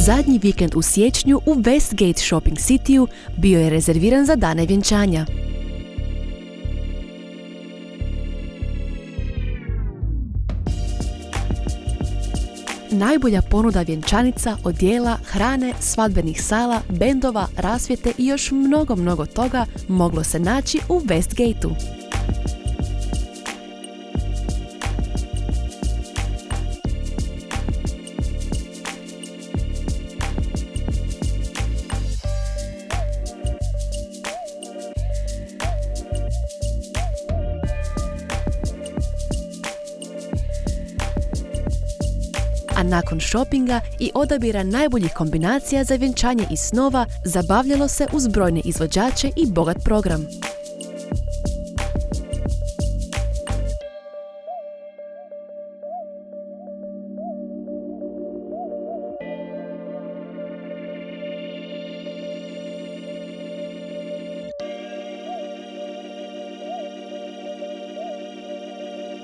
Zadnji vikend u siječnju u Westgate Shopping Cityu bio je rezerviran za dane vjenčanja. Najbolja ponuda vjenčanica, odijela, hrane, svadbenih sala, bendova, rasvjete i još mnogo toga moglo se naći u Westgateu. A nakon šopinga i odabira najboljih kombinacija za vjenčanje i snova, zabavljalo se uz brojne izvođače i bogat program.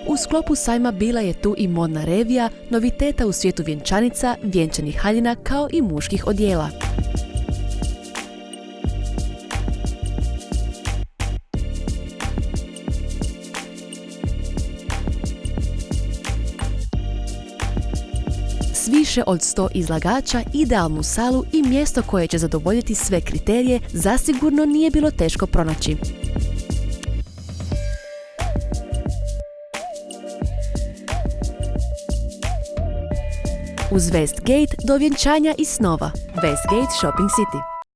U sklopu sajma bila je tu i modna revija, noviteta u svijetu vjenčanica, vjenčanih haljina kao i muških odijela. S više od 100 izlagača, idealnu salu i mjesto koje će zadovoljiti sve kriterije zasigurno nije bilo teško pronaći. Uz Westgate do vjenčanja i snova. Westgate Shopping City.